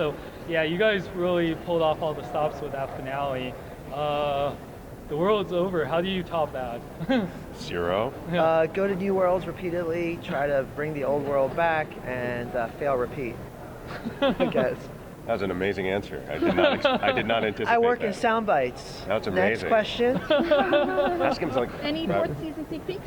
So yeah, you guys really pulled off all the stops with that finale. The world's over. How do you top that? Ciro? Go to new worlds repeatedly, try to bring the old world back, and fail, repeat. I guess. That was an amazing answer. I did not anticipate I work that. in sound bites. That's Next amazing. question. Ask him like Any fourth season sneak peeks?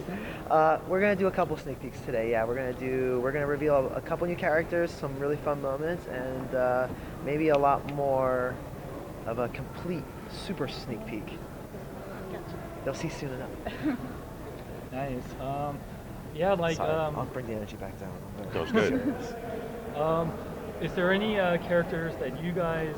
We're gonna do a couple sneak peeks today. Yeah, we're gonna reveal a couple new characters, some really fun moments, and maybe a lot more of a complete super sneak peek. Gotcha. They'll see soon enough. Nice. Yeah, like Sorry, I'll bring the energy back down. That was good. is there any characters that you guys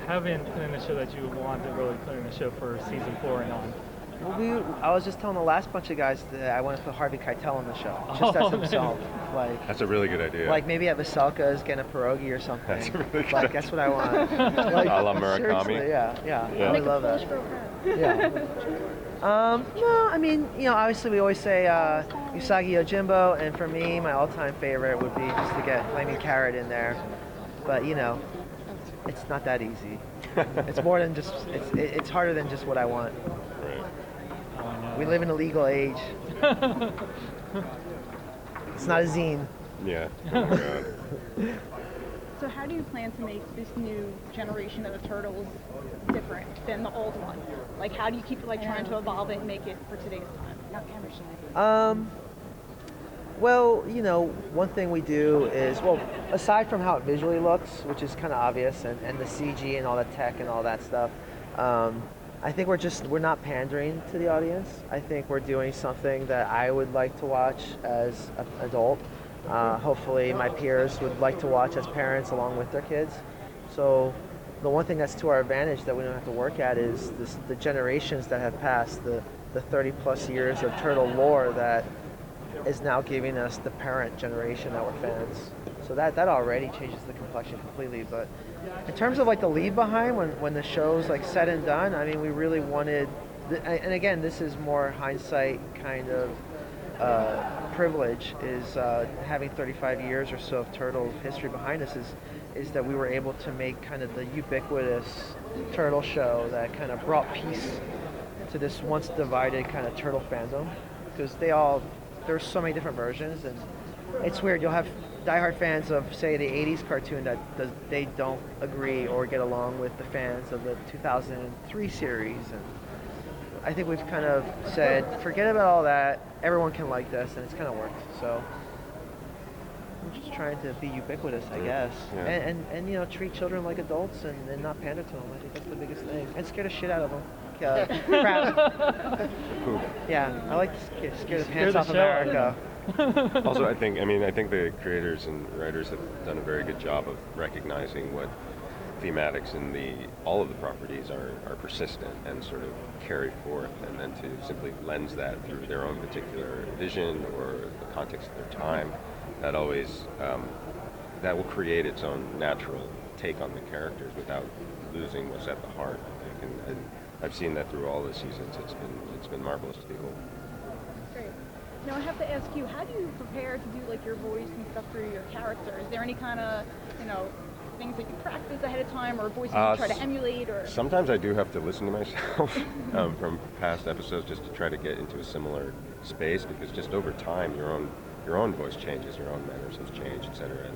haven't put in the show that you would want to really put in the show for season 4 and on? Well, I was just telling the last bunch of guys that I want to put Harvey Keitel on the show, just as himself. Like, That's a really good idea. like maybe have Veselka as getting a pierogi or something. That's a really good Like that's what I want. Like, A la Murakami? seriously, yeah. Yeah. I Make would a love Polish that. girl proud. Yeah. No, I mean, obviously we always say Usagi Yojimbo, and for me, my all-time favorite would be just to get Flaming Carrot in there. But it's not that easy. It's more than just. It's harder than just what I want. Right. We live in a legal age. It's not a zine. Yeah. Oh my God. So how do you plan to make this new generation of the turtles different than the old one? Like how do you keep trying to evolve it and make it for today's time? Not camera shy. Well, one thing we do is, aside from how it visually looks, which is kind of obvious, and the CG and all the tech and all that stuff, I think we're not pandering to the audience. I think we're doing something that I would like to watch as an adult. Hopefully my peers would like to watch as parents along with their kids. So the one thing that's to our advantage that we don't have to work at is the generations that have passed, the 30 plus years of turtle lore that is now giving us the parent generation that we're fans. So that already changes the complexion completely. But in terms of the leave behind when the show's said and done, I mean, we really wanted, and again, this is more hindsight kind of privilege, is having 35 years or so of turtle history behind us is that we were able to make kind of the ubiquitous turtle show that kind of brought peace to this once divided kind of turtle fandom, because there's so many different versions, and it's weird. You'll have diehard fans of, say, the 80s cartoon that they don't agree or get along with the fans of the 2003 series, and I think we've kind of said, forget about all that, everyone can like this, and it's kind of worked. So we're just trying to be ubiquitous, I guess, Yeah. and treat children like adults and not pander to them. I think that's the biggest thing, and scare the shit out of them. Crap. Yeah, I like to scare the pants off America. Also, I think the creators and writers have done a very good job of recognizing what thematics in all of the properties are persistent and sort of carry forth, and then to simply lens that through their own particular vision or the context of their time. That always that will create its own natural take on the characters without losing what's at the heart, I think, and I've seen that through all the seasons. It's been marvelous to behold. Great. Now I have to ask you, how do you prepare to do your voice and stuff for your character? Is there any kind of things that you practice ahead of time, or voices you try to emulate? Or sometimes I do have to listen to myself from past episodes just to try to get into a similar space, because just over time your own voice changes, your own mannerisms change, etc.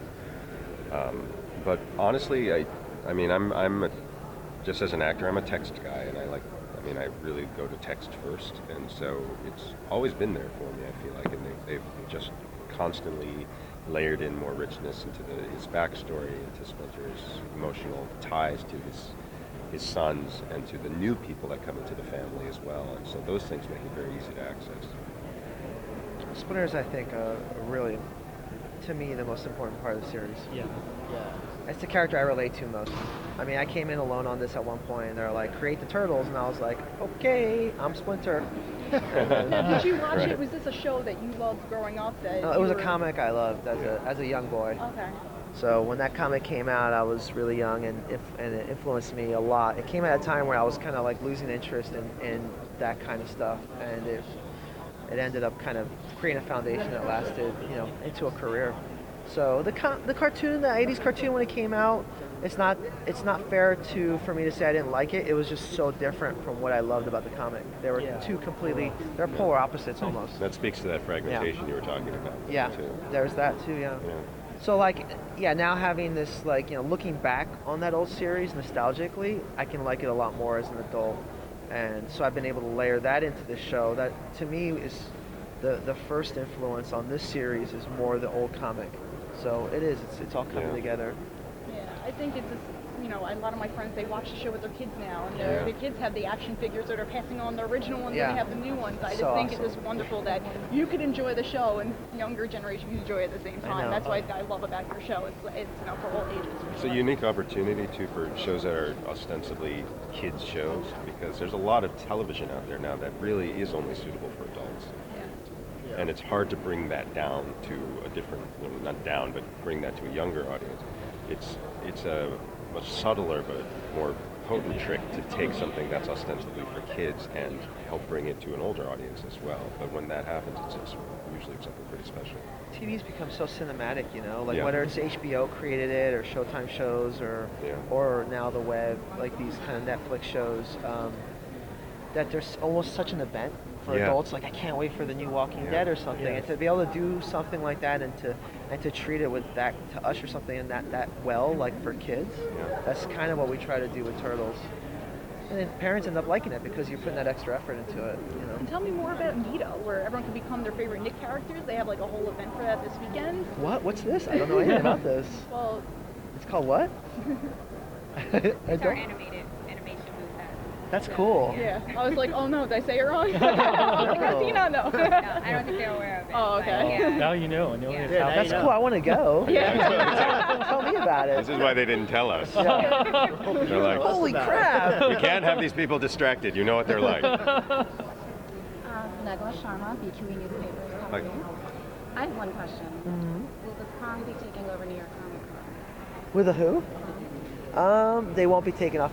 And but honestly, I'm just as an actor, I'm a text guy, and I really go to text first, and so it's always been there for me, I feel like, and they've just constantly layered in more richness into his backstory, into Splinter's emotional ties to his sons, and to the new people that come into the family as well, and so those things make it very easy to access. Splinter's, I think, really, to me, the most important part of the series. Yeah. It's the character I relate to most. I mean, I came in alone on this at one point, and they're like, create the turtles, and I was like, okay, I'm Splinter. Now, did you watch Right. it? Was this a show that you loved growing up? No, it was a comic I loved as a young boy. Okay. So when that comic came out, I was really young, and it influenced me a lot. It came at a time where I was kind of losing interest in that kind of stuff, and it ended up kind of creating a foundation that lasted, into a career. So the cartoon, the '80s cartoon when it came out, it's not fair for me to say I didn't like it. It was just so different from what I loved about the comic. They were Yeah. two completely, they're polar opposites almost. That speaks to that fragmentation you were talking about. Yeah, Too. there's that too. Yeah. Yeah. So like, yeah, now having this like, looking back on that old series nostalgically, I can like it a lot more as an adult, and so I've been able to layer that into this show. That to me is the first influence on this series is more the old comic. So it's all coming Yeah. together. Yeah, I think it's just, a lot of my friends, they watch the show with their kids now, and Yeah. their kids have the action figures that are passing on the original ones, Yeah. and they have the new ones. I just So think awesome. it's just wonderful that you could enjoy the show and younger generation can enjoy it at the same I time. know. That's what I love about your show. It's for all ages. It's a unique opportunity too for shows that are ostensibly kids shows, because there's a lot of television out there now that really is only suitable for adults. Yeah. And it's hard to bring that down to a different, not down, but bring that to a younger audience. It's a much subtler but more potent trick to take something that's ostensibly for kids and help bring it to an older audience as well. But when that happens, it's usually something pretty special. TV's become so cinematic, like Yeah. whether it's HBO created it or Showtime shows Yeah. or now the web, like these kind of Netflix shows, that there's almost such an event for Yeah. adults. Like I can't wait for the new Walking Yeah. Dead or something, Yes. and to be able to do something like that and to treat it with that, to usher something in that well, like for kids, Yeah. that's kind of what we try to do with Turtles. And then parents end up liking it because you're putting that extra effort into it. And tell me more about Nito, where everyone can become their favorite Nick characters. They have like a whole event for that this weekend. What? What's this? I don't know anything about this. Well, It's called what? I It's our don't- animation movement. That's cool. yeah. I was like, oh no, did I say it wrong? Martina, no. No, I don't think they're aware of it. Oh, okay. but yeah. Now you know. Yeah. It's Yeah, now That's cool. I want to go. Yeah. Tell me about it. This is why they didn't tell us. Yeah. They're like, Holy crap! we can't have these people distracted. You know what they're like. Nagla Sharma, BQE Newspapers Hi. Company. I have one question. Will the con be taking over New York Comic Con? With a who? They won't be taking off.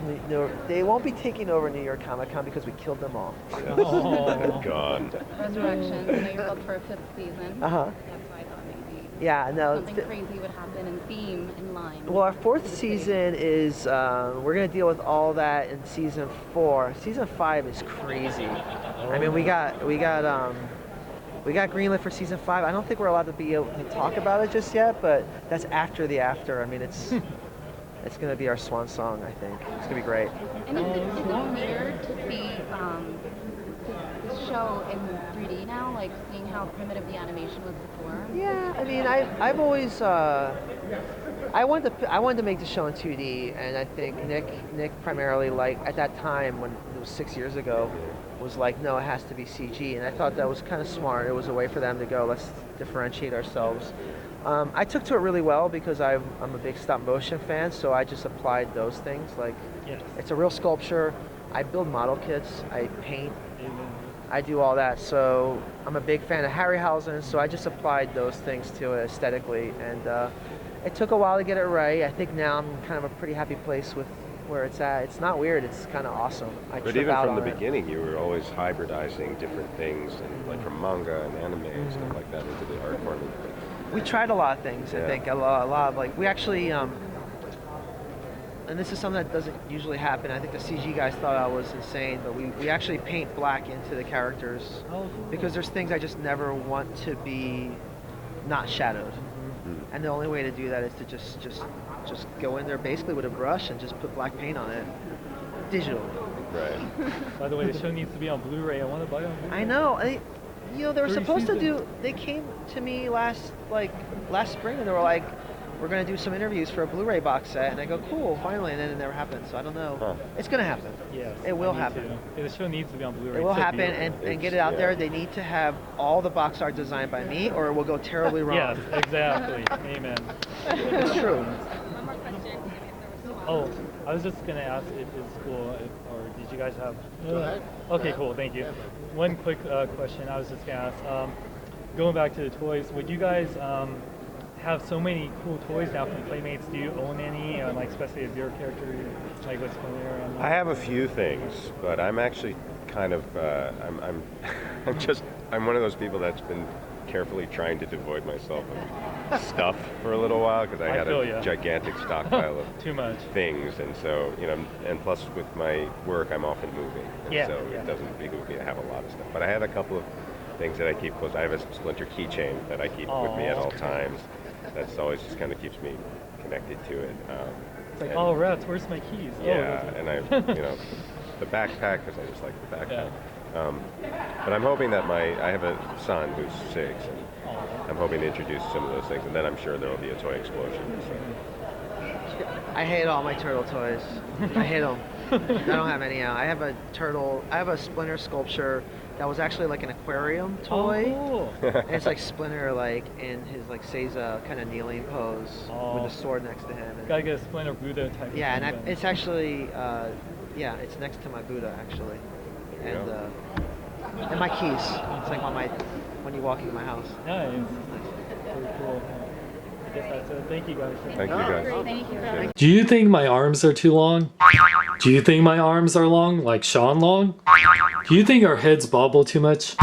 They won't be taking over New York Comic Con because we killed them all. Oh. Gone. Resurrections, I know you're booked for a 5th season. Uh-huh. That's why I thought maybe Yeah, no. something crazy would happen in theme, in line. Well, our 4th season is we're gonna deal with all that in season 4. Season 5 is crazy. I mean, we got greenlit for season 5. I don't think we're allowed to be able to talk about it just yet, but that's after the after. I mean, it's gonna be our swan song. I think it's gonna be great. And is it weird to see this show in 3D now, like seeing how primitive the animation was before? Yeah, I mean, I've always I wanted to make the show in 2D, and I think Nick primarily, like at that time when it was 6 years ago, was like, no, it has to be CG, and I thought that was kind of smart. It was a way for them to go, let's differentiate ourselves. I took to it really well because I'm a big stop motion fan, so I just applied those things. Like, Yes. it's a real sculpture. I build model kits. I paint. I do all that. So I'm a big fan of Harryhausen, so I just applied those things to it aesthetically, and it took a while to get it right. I think now I'm kind of a pretty happy place with where it's at. It's not weird. It's kind of awesome. I But trip even out from the on it. beginning, you were always hybridizing different things, and like from manga and anime and stuff like that into the art form. We tried a lot of things. Yeah. I think a lot of like we actually, and this is something that doesn't usually happen. I think the CG guys thought I was insane, but we actually paint black into the characters Oh, cool. because there's things I just never want to be not shadowed. And the only way to do that is to just go in there basically with a brush and just put black paint on it, digitally. Right. By the way, the show needs to be on Blu-ray. I want to buy it on Blu-ray. I know. They were Three supposed to seasons. do. They came to me last spring, and they were like, "We're gonna do some interviews for a Blu-ray box set," and I go, "Cool, finally!" And then it never happened. So I don't know. Huh. It's gonna happen. Yes. It will I need happen. to. Yeah, the show needs to be on Blu-ray. It will It's so happen, beautiful. and get it out Yeah. there. They need to have all the box art designed by me, or it will go terribly wrong. Yes, exactly. Amen. It's true. One more question. Oh, I was just gonna ask if it's cool, or did you guys have? Okay, cool. Thank you. One quick question. I was just gonna ask. Going back to the toys, would you guys have so many cool toys now from Playmates? Do you own any, like especially of your character, like what's familiar? I have a few things, but I'm actually kind of I'm one of those people that's been carefully trying to devoid myself of stuff for a little while because I had feel a ya. gigantic stockpile of Too much. things, and so and plus with my work, I'm often moving, and Yeah, so yeah. it doesn't behoove me to have a lot of stuff. But I had a couple of things that I keep close. I have a splinter keychain that I keep with me at all times. That's always just kind of keeps me connected to it. It's like, and- oh, rats, where's my keys? yeah, Oh, and I, the backpack because I just like the backpack. Yeah. But I'm hoping that I have a son who's 6, and I'm hoping to introduce some of those things, and then I'm sure there'll be a toy explosion. I hate all my turtle toys. I hate them. I don't have any out. I have a turtle. I have a Splinter sculpture that was actually like an aquarium toy. Oh, cool. And it's like Splinter, like in his like Seiza kind of kneeling pose with Oh. a sword next to him. And, Gotta get a Splinter Buddha type of yeah, thing and then. it's actually, yeah, it's next to my Buddha actually, There you and go. and my keys. It's like when you walk into my house. Nice. Very cool. I guess that's it. Thank you guys. Thank you guys. Thank you. Appreciate it. Do you think my arms are too long? Do you think my arms are long, like Sean long? Do you think our heads bobble too much?